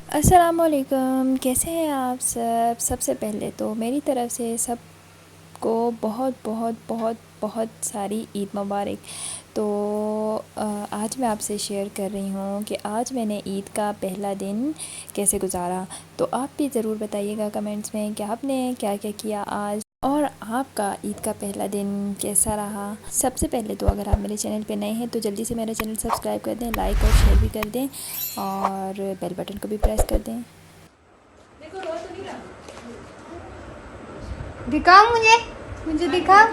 अस्सलामुअलैकुम, कैसे हैं आप सब। सबसे पहले तो मेरी तरफ़ से सबको बहुत बहुत बहुत बहुत सारी ईद मुबारक। तो आज मैं आपसे शेयर कर रही हूँ कि आज मैंने ईद का पहला दिन कैसे गुज़ारा। तो आप भी ज़रूर बताइएगा कमेंट्स में कि आपने क्या क्या किया आज, और आपका ईद का पहला दिन कैसा रहा। सबसे पहले तो अगर आप मेरे चैनल पे नए हैं तो जल्दी से मेरा चैनल सब्सक्राइब कर दें, लाइक और शेयर भी कर दें, और बेल बटन को भी प्रेस कर दें। दिखाओ मुझे, मुझे दिखाओ।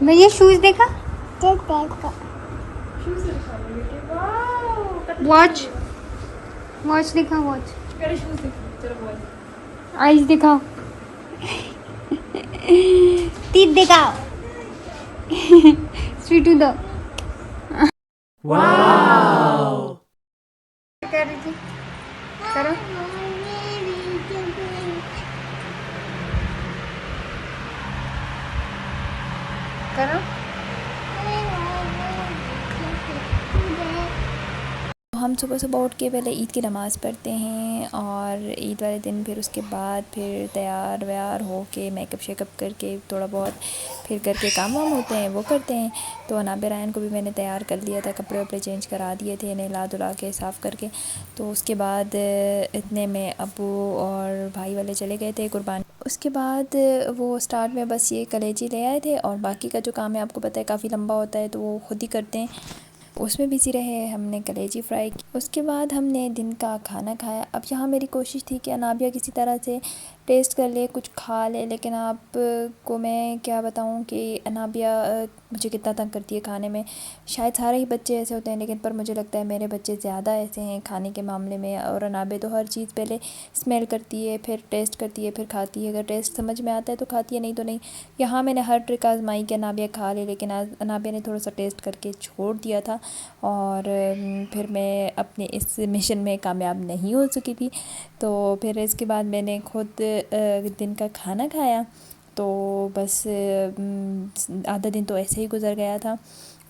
भैया शूज देखा, वॉच वॉच दिखा, वॉच आइस दिखाओ, टीथ दिखाओ। स्वीटू दो। वाओ, कर रही थी, करो। करो। हम सुबह सुबह उठ के पहले ईद की नमाज़ पढ़ते हैं, और ईद वाले दिन फिर उसके बाद फिर तैयार व्यार हो के मेकअप शेकअप करके थोड़ा बहुत फिर करके काम वाम होते हैं वो करते हैं। तो अनाबे रायन को भी मैंने तैयार कर दिया था, कपड़े वपड़े चेंज करा दिए थे, नहला धुला के साफ़ करके। तो उसके बाद इतने में अब्बू और भाई वाले चले गए थे कुर्बानी। उसके बाद वो स्टार्ट में बस ये कलेजी ले आए थे, और बाकी का जो काम है आपको पता है काफ़ी लंबा होता है तो वो खुद ही करते हैं, उसमें बिज़ी रहे। हमने कलेजी फ्राई की, उसके बाद हमने दिन का खाना खाया। अब यहाँ मेरी कोशिश थी कि अनाबिया किसी तरह से टेस्ट कर ले, कुछ खा ले, लेकिन आप को मैं क्या बताऊँ कि अनाबिया मुझे कितना तंग करती है खाने में। शायद सारे ही बच्चे ऐसे होते हैं, लेकिन पर मुझे लगता है मेरे बच्चे ज़्यादा ऐसे हैं खाने के मामले में। और अनाबे तो हर चीज़ पहले स्मेल करती है, फिर टेस्ट करती है, फिर खाती है। अगर टेस्ट समझ में आता है तो खाती है, नहीं तो नहीं। यहाँ मैंने हर ट्रिक आजमाई कि अनाबिया खा ले, लेकिन आज अनाबिया ने थोड़ा सा टेस्ट करके छोड़ दिया था, और फिर मैं अपने इस मिशन में कामयाब नहीं हो चुकी थी। तो फिर इसके बाद मैंने खुद दिन का खाना खाया। तो बस आधा दिन तो ऐसे ही गुज़र गया था।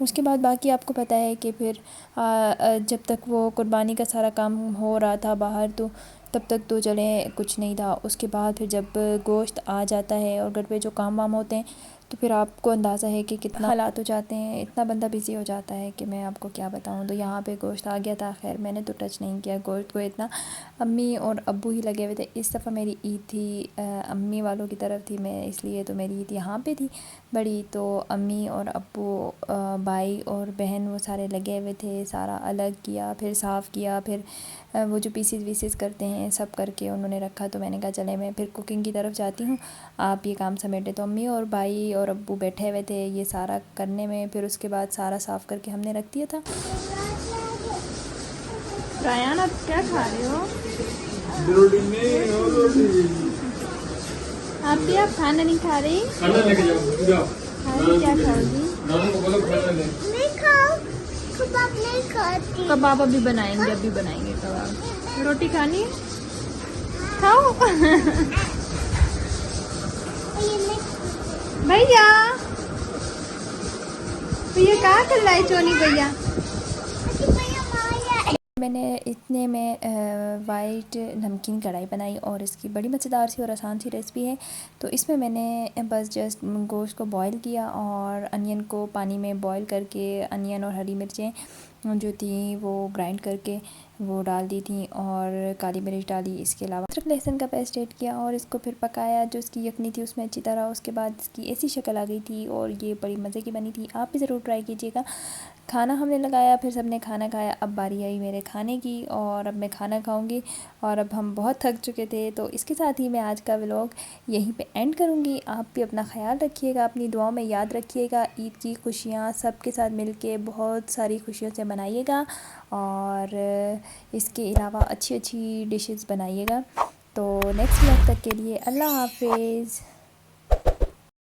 उसके बाद बाकी आपको पता है कि फिर जब तक वो कुर्बानी का सारा काम हो रहा था बाहर, तो तब तक तो चले कुछ नहीं था। उसके बाद फिर जब गोश्त आ जाता है और घर पे जो काम वाम होते हैं, तो फिर आपको अंदाज़ा है कि कितना हालात हो जाते हैं, इतना बंदा बिज़ी हो जाता है कि मैं आपको क्या बताऊं। तो यहाँ पे गोश्त आ गया था, खैर मैंने तो टच नहीं किया गोश्त को इतना, अम्मी और अब्बू ही लगे हुए थे। इस दफ़ा मेरी ईद थी अम्मी वालों की तरफ थी मैं, इसलिए तो मेरी ईद यहाँ पे थी बड़ी। तो अम्मी और अब्बू, भाई और बहन वो सारे लगे हुए थे, सारा अलग किया, फिर साफ़ किया, फिर वो जो पीसीस वीसीस करते हैं सब करके उन्होंने रखा। तो मैंने कहा चले मैं फिर कुकिंग की तरफ जाती हूँ, आप ये काम समेटे। तो अम्मी और भाई और अब्बू बैठे हुए थे ये सारा करने में। फिर उसके बाद सारा साफ़ करके हमने रख दिया था। रायन, आप क्या खा रहे हो? आप भी, आप खाना नहीं खा रही? खाना लेके जाओ। क्या खाओगी? नहीं खाओ, कबाब नहीं खाती। कबाब अभी बनाएंगे, अभी बनाएंगे कबाब। रोटी खानी है? खाओ। भैया, भैया कहाँ कर रहा है चोनी भैया? मैंने इतने में वाइट नमकीन कढ़ाई बनाई, और इसकी बड़ी मज़ेदार सी और आसान सी रेसिपी है। तो इसमें मैंने बस जस्ट गोश्त को बॉईल किया, और अनियन को पानी में बॉईल करके अनियन और हरी मिर्चें जो थी वो ग्राइंड करके वो डाल दी थी, और काली मिर्च डाली। इसके अलावा अदरक लहसुन का पेस्ट ऐड किया, और इसको फिर पकाया जो इसकी यखनी थी उसमें अच्छी तरह। उसके बाद इसकी ऐसी शक्ल आ गई थी, और ये बड़ी मज़े की बनी थी। आप भी ज़रूर ट्राई कीजिएगा। खाना हमने लगाया, फिर सबने खाना खाया। अब बारी आई मेरे खाने की, और अब मैं खाना खाऊंगी, और अब हम बहुत थक चुके थे। तो इसके साथ ही मैं आज का व्लॉग यहीं पे एंड करूंगी। आप भी अपना ख्याल रखिएगा, अपनी दुआओं में याद रखिएगा। ईद की खुशियाँ सबके साथ मिलके बहुत सारी खुशियों से मनाइएगा, और इसके अलावा अच्छी अच्छी डिशेस बनाइएगा। तो नेक्स्ट व्लॉग तक के लिए अल्लाह हाफिज़।